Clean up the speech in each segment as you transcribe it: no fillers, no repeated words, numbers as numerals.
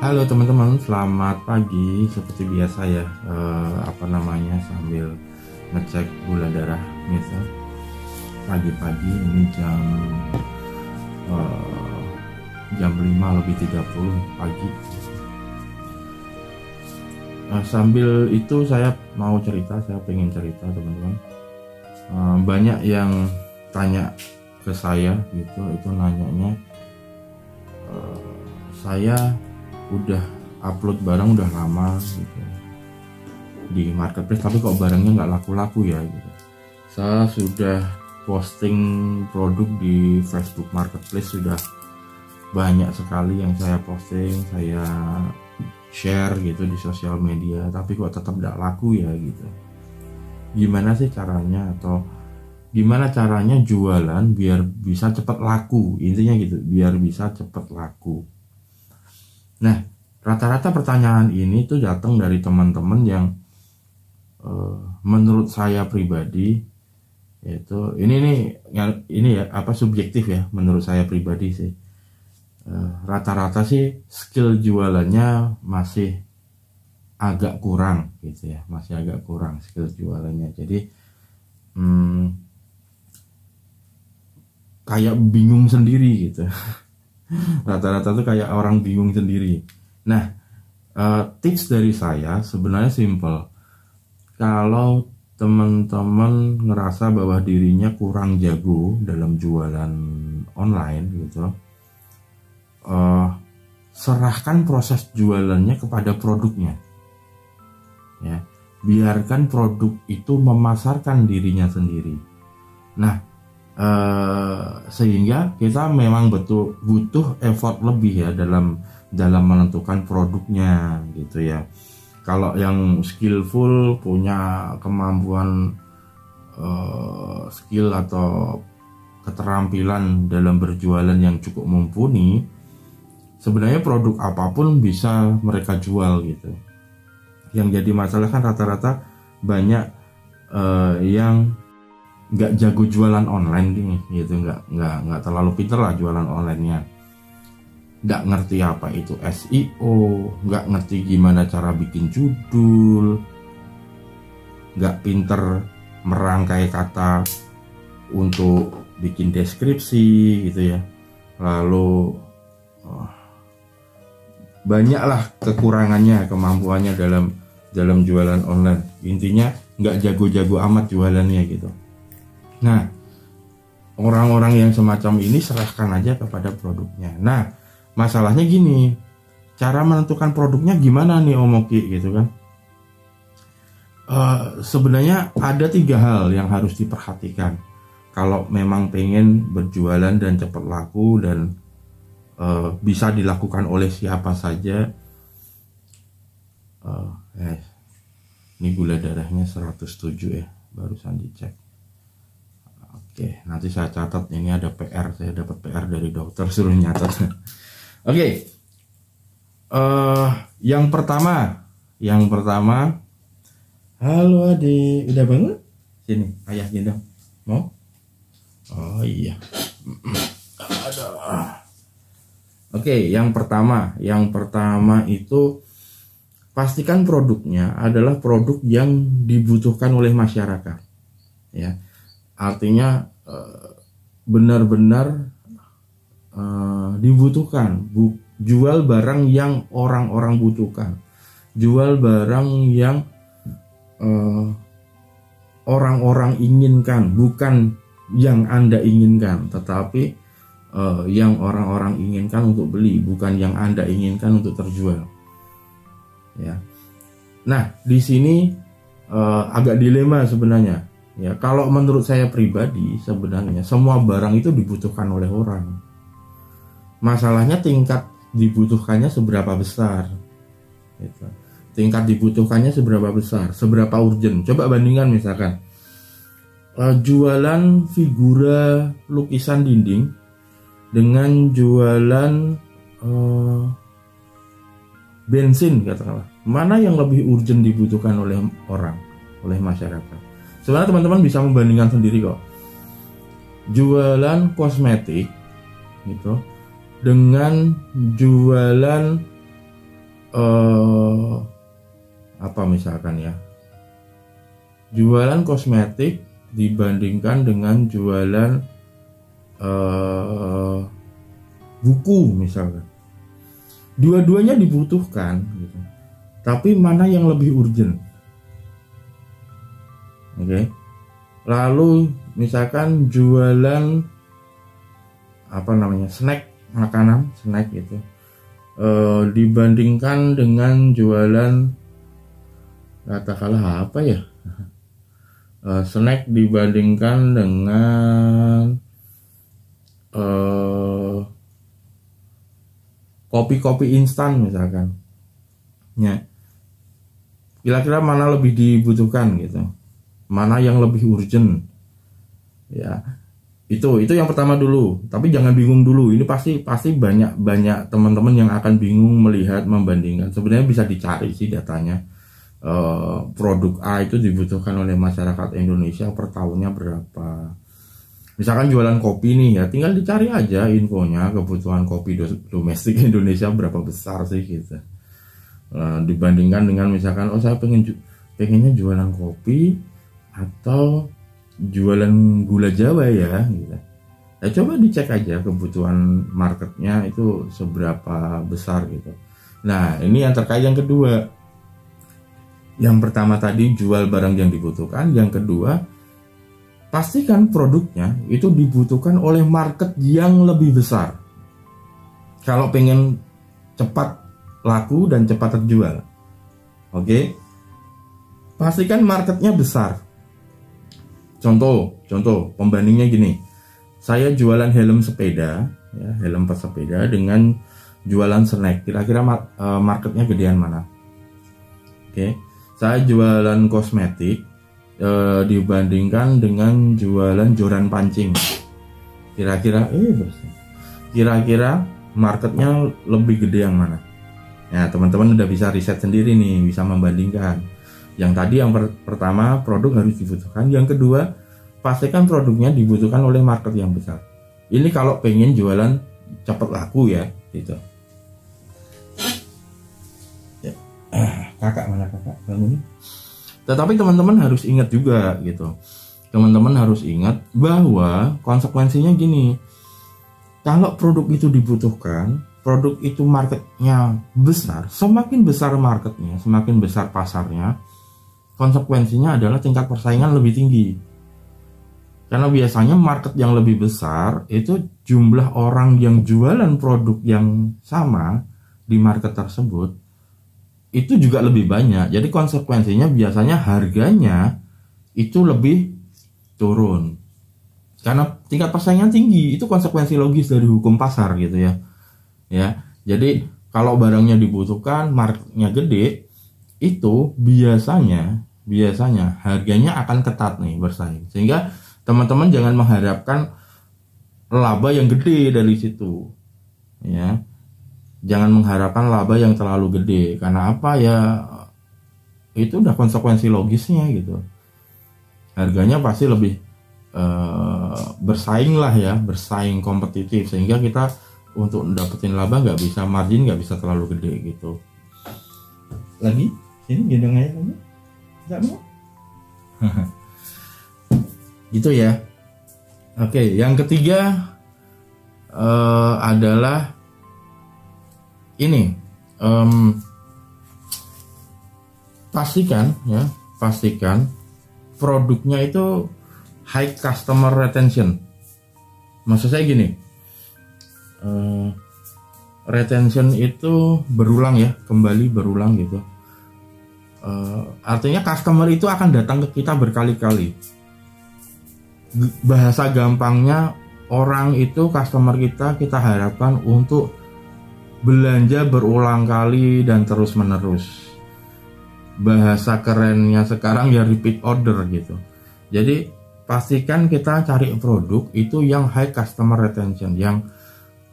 Halo teman-teman, selamat pagi. Seperti biasa ya, sambil ngecek gula darah misal pagi-pagi ini jam 5:30 pagi. Sambil itu saya pengen cerita teman-teman. Banyak yang tanya ke saya gitu, itu nanyanya saya udah upload barang udah lama gitu di marketplace, tapi kok barangnya nggak laku-laku ya gitu. Saya sudah posting produk di Facebook Marketplace, sudah banyak sekali yang saya posting, saya share gitu di sosial media, tapi kok tetap nggak laku ya gitu. Gimana sih caranya, atau gimana caranya jualan biar bisa cepat laku, intinya gitu, biar bisa cepat laku. Nah, rata-rata pertanyaan ini tuh datang dari teman-teman yang menurut saya pribadi, yaitu ini subjektif ya, menurut saya pribadi sih. Rata-rata sih skill jualannya masih agak kurang gitu ya, masih agak kurang skill jualannya. Jadi kayak bingung sendiri gitu. Rata-rata tuh kayak orang bingung sendiri. Nah, tips dari saya sebenarnya simple. Kalau teman-teman ngerasa bahwa dirinya kurang jago dalam jualan online gitu, serahkan proses jualannya kepada produknya. Ya, biarkan produk itu memasarkan dirinya sendiri. Nah, sehingga kita memang butuh effort lebih ya dalam menentukan produknya gitu ya. Kalau yang skillful, punya kemampuan skill atau keterampilan dalam berjualan yang cukup mumpuni, sebenarnya produk apapun bisa mereka jual gitu. Yang jadi masalah kan rata-rata banyak yang nggak jago jualan online nih gitu, nggak terlalu pinter lah jualan onlinenya, nggak ngerti apa itu SEO, nggak ngerti gimana cara bikin judul, nggak pinter merangkai kata untuk bikin deskripsi gitu ya. Lalu banyaklah kekurangannya, kemampuannya dalam jualan online. Intinya nggak jago-jago amat jualannya gitu. Nah, orang-orang yang semacam ini serahkan aja kepada produknya. Nah, masalahnya gini, cara menentukan produknya gimana nih Om Oki gitu kan? Sebenarnya ada 3 hal yang harus diperhatikan kalau memang pengen berjualan dan cepat laku dan bisa dilakukan oleh siapa saja. Ini gula darahnya 107 ya, barusan dicek. Oke, nanti saya catat, ini ada PR, saya dapat PR dari dokter suruh nyatat. Oke, yang pertama, halo adik, udah bangun? Sini, ayah gendong, mau? Oh iya. Oke, yang pertama itu pastikan produknya adalah produk yang dibutuhkan oleh masyarakat, ya. Artinya benar-benar dibutuhkan. Jual barang yang orang-orang butuhkan, jual barang yang orang-orang inginkan, bukan yang Anda inginkan, tetapi yang orang-orang inginkan untuk beli, bukan yang Anda inginkan untuk terjual. Ya. Nah, di sini agak dilema sebenarnya. Ya, kalau menurut saya pribadi sebenarnya semua barang itu dibutuhkan oleh orang. Masalahnya tingkat dibutuhkannya seberapa besar. Gitu. Tingkat dibutuhkannya seberapa besar, seberapa urgent. Coba bandingkan misalkan jualan figura lukisan dinding dengan jualan bensin katakanlah. Mana yang lebih urgent dibutuhkan oleh orang, oleh masyarakat? Sebenarnya teman-teman bisa membandingkan sendiri kok. Jualan kosmetik gitu dengan jualan apa misalkan ya, jualan kosmetik dibandingkan dengan jualan buku misalkan. Dua-duanya dibutuhkan gitu. Tapi mana yang lebih urgent? Oke. Lalu misalkan jualan apa namanya? Snack, makanan, snack gitu. Dibandingkan dengan jualan katakanlah apa ya? Snack dibandingkan dengan kopi-kopi instan misalkan. Ya. Kira-kira mana lebih dibutuhkan gitu? Mana yang lebih urgent? Ya. Itu yang pertama dulu. Tapi jangan bingung dulu. Ini pasti banyak teman-teman yang akan bingung melihat membandingkan. Sebenarnya bisa dicari sih datanya. Produk A itu dibutuhkan oleh masyarakat Indonesia per tahunnya berapa. Misalkan jualan kopi nih ya, tinggal dicari aja infonya kebutuhan kopi domestik Indonesia berapa besar sih gitu. Dibandingkan dengan misalkan saya pengennya jualan kopi atau jualan gula Jawa ya gitu. Ya coba dicek aja kebutuhan marketnya itu seberapa besar gitu. Nah ini yang terkait yang kedua. Yang pertama tadi jual barang yang dibutuhkan, yang kedua pastikan produknya itu dibutuhkan oleh market yang lebih besar. Kalau pengen cepat laku dan cepat terjual, oke, pastikan marketnya besar. Contoh pembandingnya gini, saya jualan helm sepeda, ya, helm pesepeda dengan jualan snack. Kira-kira marketnya gedean mana? Oke, saya jualan kosmetik dibandingkan dengan jualan joran pancing. Kira-kira marketnya lebih gede yang mana? Ya, teman-teman udah bisa riset sendiri nih, bisa membandingkan. Yang tadi yang pertama produk harus dibutuhkan, yang kedua pastikan produknya dibutuhkan oleh market yang besar. Ini kalau pengen jualan cepat laku ya, gitu. Ya. Kakak mana kakak bangun? Tetapi teman-teman harus ingat juga gitu. Teman-teman harus ingat bahwa konsekuensinya gini. Kalau produk itu dibutuhkan, produk itu marketnya besar, semakin besar marketnya, semakin besar pasarnya, konsekuensinya adalah tingkat persaingan lebih tinggi. Karena biasanya market yang lebih besar itu jumlah orang yang jualan produk yang sama di market tersebut itu juga lebih banyak. Jadi konsekuensinya biasanya harganya itu lebih turun. Karena tingkat persaingan tinggi, itu konsekuensi logis dari hukum pasar gitu ya. Ya. Jadi kalau barangnya dibutuhkan, marketnya gede, itu biasanya harganya akan ketat nih bersaing. Sehingga teman-teman jangan mengharapkan laba yang gede dari situ. Ya. Jangan mengharapkan laba yang terlalu gede. Karena apa ya? Itu udah konsekuensi logisnya gitu. Harganya pasti lebih bersaing lah ya, bersaing kompetitif. Sehingga kita untuk dapetin laba nggak bisa, margin nggak bisa terlalu gede gitu. Lagi? Sini gendong aja kamu? Nggak mau? Gitu ya. Oke, yang ketiga adalah ini, pastikan produknya itu high customer retention. Maksud saya gini, retention itu berulang ya, kembali berulang gitu. Artinya customer itu akan datang ke kita berkali-kali. Bahasa gampangnya, orang itu customer kita harapkan untuk belanja berulang kali dan terus menerus. Bahasa kerennya sekarang ya repeat order gitu. Jadi pastikan kita cari produk itu yang high customer retention, yang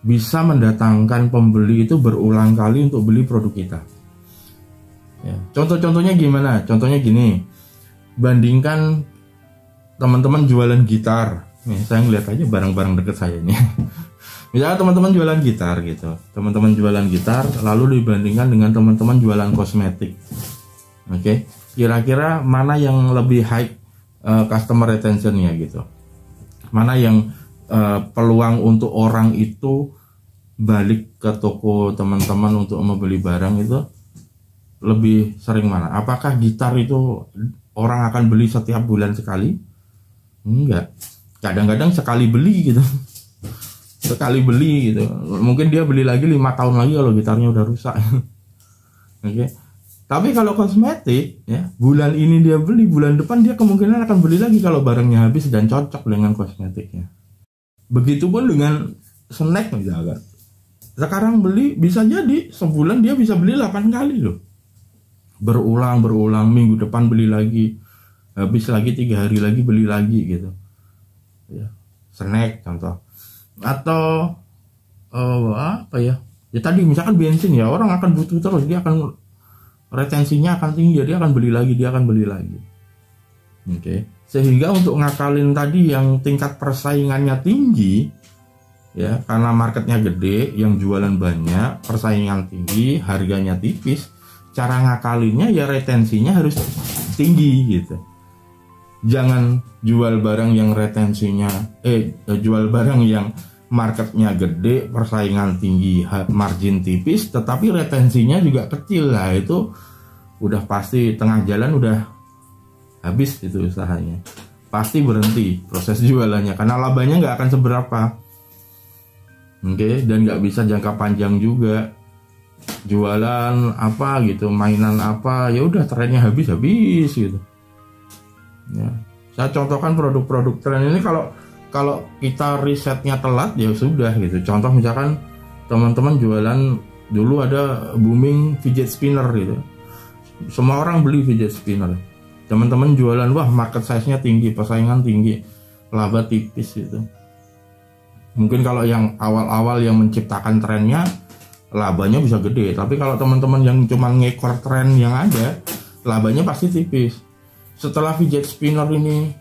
bisa mendatangkan pembeli itu berulang kali untuk beli produk kita. Ya, contoh-contohnya gimana? Contohnya gini, bandingkan teman-teman jualan gitar. Nih, saya ngeliat aja barang-barang deket saya ini. Misalnya teman-teman jualan gitar gitu, teman-teman jualan gitar, lalu dibandingkan dengan teman-teman jualan kosmetik. Oke, kira-kira mana yang lebih high customer retentionnya gitu? Mana yang peluang untuk orang itu balik ke toko teman-teman untuk membeli barang itu lebih sering mana? Apakah gitar itu orang akan beli setiap bulan sekali? Enggak. Kadang-kadang sekali beli gitu. Sekali beli gitu. Mungkin dia beli lagi 5 tahun lagi kalau gitarnya udah rusak. Oke. Tapi kalau kosmetik ya, bulan ini dia beli, bulan depan dia kemungkinan akan beli lagi kalau barangnya habis dan cocok dengan kosmetiknya. Begitupun dengan snack misalkan. Sekarang beli bisa jadi sebulan dia bisa beli 8 kali loh. Berulang, minggu depan beli lagi, habis lagi 3 hari lagi beli lagi gitu ya. Snack contoh, atau apa ya tadi misalkan bensin ya, orang akan butuh terus, dia akan retensinya akan tinggi, dia akan beli lagi, Oke. Sehingga untuk ngakalin tadi yang tingkat persaingannya tinggi ya, karena marketnya gede, yang jualan banyak, persaingan tinggi, harganya tipis, cara ngakalinnya ya retensinya harus tinggi gitu. Jangan jual barang yang retensinya jual barang yang marketnya gede, persaingan tinggi, margin tipis, tetapi retensinya juga kecil. Nah itu udah pasti tengah jalan udah habis itu usahanya, pasti berhenti proses jualannya karena labanya nggak akan seberapa. Oke, dan nggak bisa jangka panjang juga. Jualan apa gitu, mainan apa, ya udah trennya habis gitu ya. Saya contohkan produk-produk tren ini, kalau kita risetnya telat ya sudah gitu. Contoh misalkan teman-teman jualan dulu ada booming fidget spinner gitu, semua orang beli fidget spinner. Teman-teman jualan, wah market size-nya tinggi, persaingan tinggi, laba tipis gitu. Mungkin kalau yang awal-awal yang menciptakan trennya labanya bisa gede, tapi kalau teman-teman yang cuma ngekor tren yang ada, labanya pasti tipis. Setelah fidget spinner ini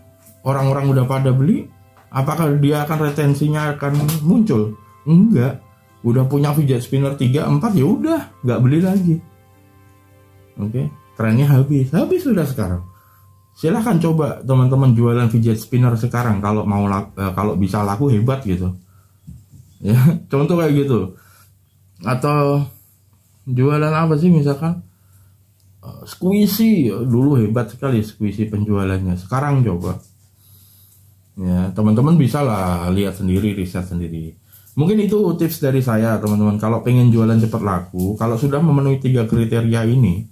orang-orang udah pada beli, apakah dia akan retensinya akan muncul? Enggak. Udah punya fidget spinner 3, 4 ya udah nggak beli lagi. Oke, trennya habis sudah sekarang. Silahkan coba teman-teman jualan fidget spinner sekarang, kalau mau kalau bisa laku hebat gitu. Ya, contoh kayak gitu. Atau jualan apa sih misalkan squishy, dulu hebat sekali squishy penjualannya, sekarang coba ya, teman-teman bisa lah lihat sendiri, riset sendiri. Mungkin itu tips dari saya teman-teman, kalau pengen jualan cepat laku, kalau sudah memenuhi 3 kriteria ini,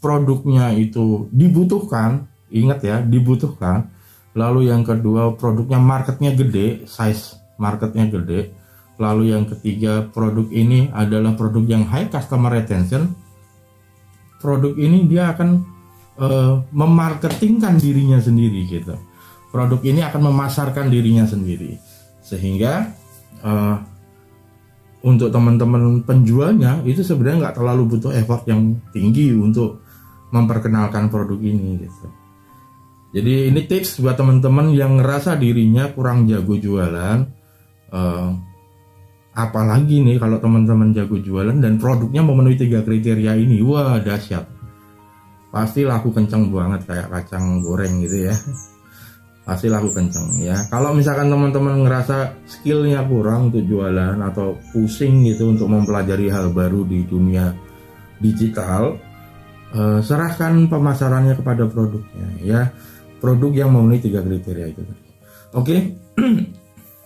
produknya itu dibutuhkan, ingat ya, dibutuhkan. Lalu yang kedua, produknya marketnya gede, size marketnya gede. Lalu yang ketiga, produk ini adalah produk yang high customer retention. Produk ini dia akan memarketingkan dirinya sendiri gitu. Produk ini akan memasarkan dirinya sendiri. Sehingga untuk teman-teman penjualnya itu sebenarnya nggak terlalu butuh effort yang tinggi untuk memperkenalkan produk ini gitu. Jadi ini tips buat teman-teman yang ngerasa dirinya kurang jago jualan. Apalagi nih kalau teman-teman jago jualan dan produknya memenuhi 3 kriteria ini, wah dahsyat, pasti laku kenceng banget kayak kacang goreng gitu ya. Pasti laku kenceng ya. Kalau misalkan teman-teman ngerasa skillnya kurang untuk jualan atau pusing gitu untuk mempelajari hal baru di dunia digital, serahkan pemasarannya kepada produknya ya. Produk yang memenuhi 3 kriteria itu. Oke.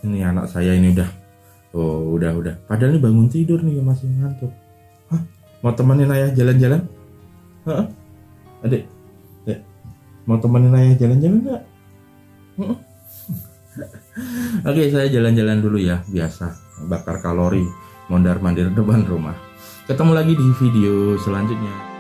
Ini anak saya ini udah padahal ini bangun tidur nih, masih ngantuk. Hah? Mau temenin ayah jalan-jalan? Adik, Dek, mau temenin ayah jalan-jalan nggak? Oke, saya jalan-jalan dulu ya, biasa bakar kalori mondar-mandir depan rumah. Ketemu lagi di video selanjutnya.